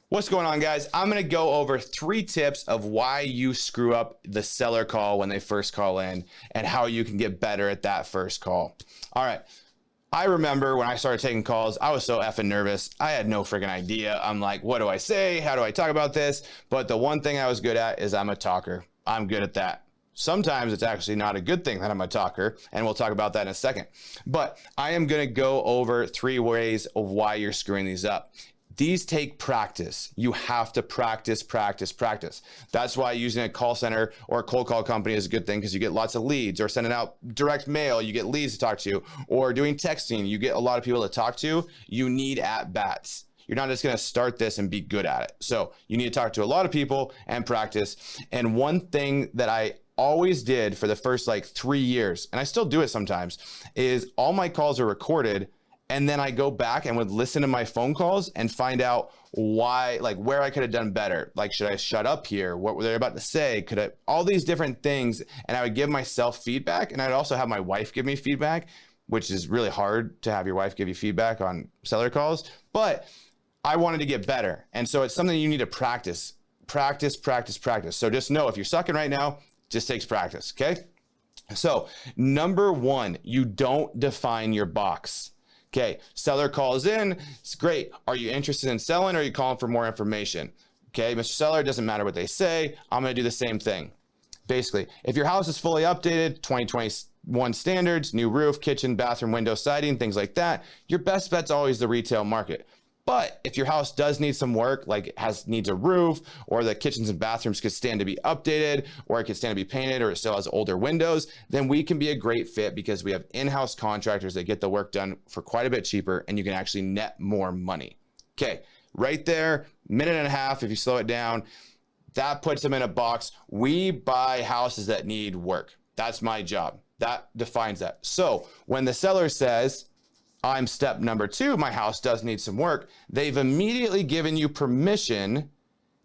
What's going on, guys? I'm going to go over 3 tips of why you screw up the seller call when they first call in and how you can get better at that first call. All right. I remember when I started taking calls, I was so effing nervous. I had no freaking idea. I'm like, what do I say? How do I talk about this? But the one thing I was good at is I'm a talker. I'm good at that. Sometimes it's actually not a good thing that I'm a talker, and we'll talk about that in a second. But I am going to go over 3 ways of why you're screwing these up. These take practice. You have to practice. That's why using a call center or a cold call company is a good thing, because you get lots of leads, or sending out direct mail, you get leads to talk to, or doing texting, you get a lot of people to talk to. You need at bats. You're not just going to start this and be good at it. So you need to talk to a lot of people and practice. And one thing that I always did for the first 3 years, and I still do it sometimes, is all my calls are recorded. And then I go back and would listen to my phone calls and find out why, where I could have done better. Should I shut up here? What were they about to say? All these different things. And I would give myself feedback. And I'd also have my wife give me feedback, which is really hard to have your wife give you feedback on seller calls. But I wanted to get better. And so it's something you need to practice. So just know, if you're sucking right now, it just takes practice. Okay. So number 1, you don't define your box. Okay, seller calls in, it's great. Are you interested in selling, or are you calling for more information? Okay, Mr. Seller, it doesn't matter what they say. I'm gonna do the same thing. Basically, if your house is fully updated, 2021 standards, new roof, kitchen, bathroom, window, siding, things like that, your best bet's always the retail market. But if your house does need some work, like it needs a roof, or the kitchens and bathrooms could stand to be updated, or it could stand to be painted, or it still has older windows, then we can be a great fit, because we have in-house contractors that get the work done for quite a bit cheaper, and you can actually net more money. Okay, right there, 1.5 minutes, if you slow it down, that puts them in a box. We buy houses that need work. That's my job. That defines that. So when the seller says, I'm step number 2, my house does need some work, they've immediately given you permission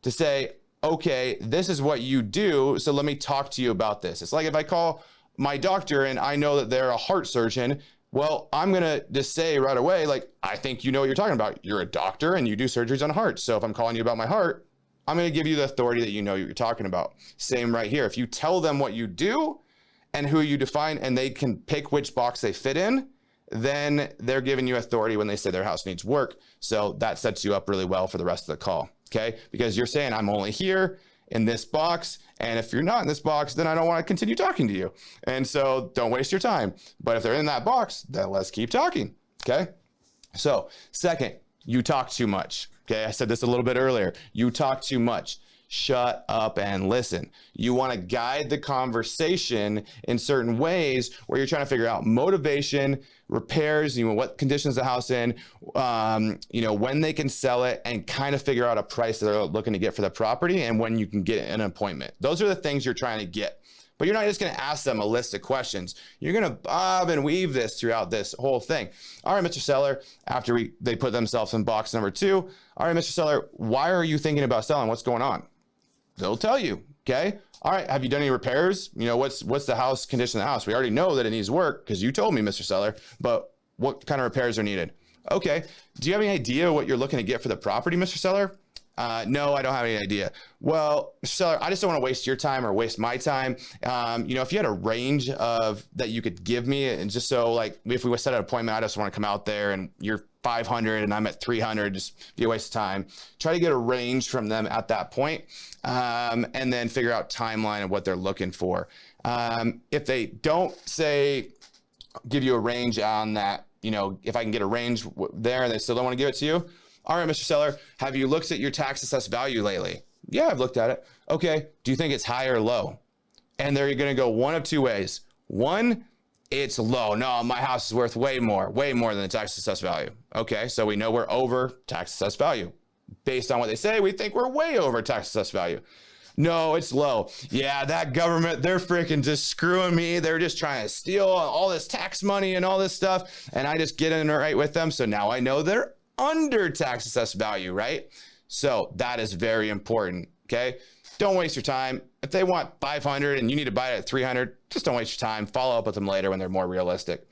to say, okay, this is what you do, so let me talk to you about this. It's like if I call my doctor and I know that they're a heart surgeon, well, I'm gonna just say right away, I think you know what you're talking about. You're a doctor and you do surgeries on hearts. So if I'm calling you about my heart, I'm gonna give you the authority that you know what you're talking about. Same right here. If you tell them what you do and who you define, and they can pick which box they fit in, then they're giving you authority when they say their house needs work. So that sets you up really well for the rest of the call, okay? Because you're saying, I'm only here in this box, and if you're not in this box, then I don't want to continue talking to you. And so don't waste your time. But if they're in that box, then let's keep talking, okay? So second, you talk too much, okay? I said this a little bit earlier. You talk too much. Shut up and listen. You want to guide the conversation in certain ways where you're trying to figure out motivation, repairs, what conditions the house in, when they can sell it, and kind of figure out a price that they're looking to get for the property, and when you can get an appointment. Those are the things you're trying to get. But you're not just going to ask them a list of questions. You're going to bob and weave this throughout this whole thing. All right, Mr. Seller, after they put themselves in box number 2, all right, Mr. Seller, why are you thinking about selling? What's going on? They'll tell you, okay? All right, have you done any repairs? What's the house condition of the house? We already know that it needs work because you told me, Mr. Seller, but what kind of repairs are needed? Okay, do you have any idea what you're looking to get for the property, Mr. Seller? No, I don't have any idea. Well, Mr. Seller, I just don't want to waste your time or waste my time. If you had a range that you could give me, and just so if we set an appointment, I just want to come out there and you're 500 and I'm at 300, just be a waste of time. Try to get a range from them at that point, and then figure out timeline of what they're looking for. If they don't give you a range on that, if I can get a range there and they still don't want to give it to you. All right, Mr. Seller, have you looked at your tax assessed value lately? Yeah, I've looked at it. Okay, do you think it's high or low? And they're going to go one of 2 ways. One, it's low. No, my house is worth way more than the tax assessed value. Okay, so we know we're over tax assessed value. Based on what they say, we think we're way over tax assessed value. No, it's low. Yeah, that government, they're freaking just screwing me. They're just trying to steal all this tax money and all this stuff. And I just get in right with them. So now I know they're under tax assessed value, right? So that is very important, okay? Don't waste your time. If they want 500 and you need to buy it at 300, just don't waste your time. Follow up with them later when they're more realistic.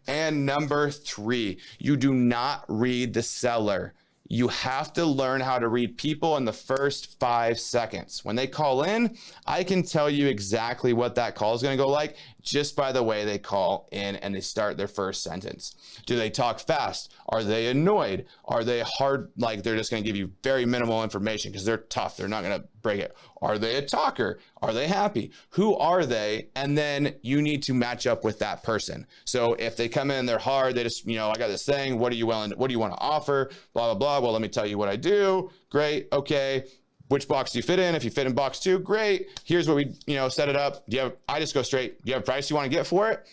And number 3, you do not read the seller. You have to learn how to read people in the first 5 seconds. When they call in, I can tell you exactly what that call is going to go like just by the way they call in and they start their first sentence. Do they talk fast? Are they annoyed? Are they hard? Like they're just going to give you very minimal information because they're tough. They're not going to break it. Are they a talker? Are they happy? Who are they? And then you need to match up with that person. So if they come in, they're hard, they just, I got this thing. What do you want to offer? Blah, blah, blah. Well, let me tell you what I do. Great. Okay. Which box do you fit in? If you fit in box 2, great. Here's what we, set it up. I just go straight. Do you have a price you want to get for it?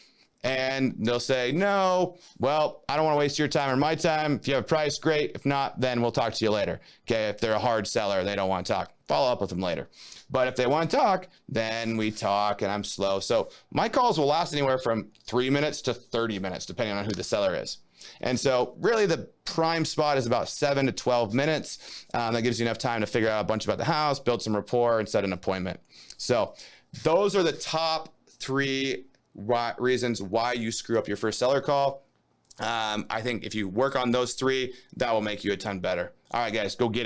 And they'll say, no, well, I don't want to waste your time or my time. If you have a price, great. If not, then we'll talk to you later. Okay. If they're a hard seller, they don't want to talk, follow up with them later. But if they want to talk, then we talk and I'm slow. So my calls will last anywhere from 3 minutes to 30 minutes, depending on who the seller is. And so really the prime spot is about 7 to 12 minutes. That gives you enough time to figure out a bunch about the house, build some rapport and set an appointment. So those are the top 3 reasons why you screw up your first seller call. I think if you work on those 3, that will make you a ton better. All right, guys, go get it.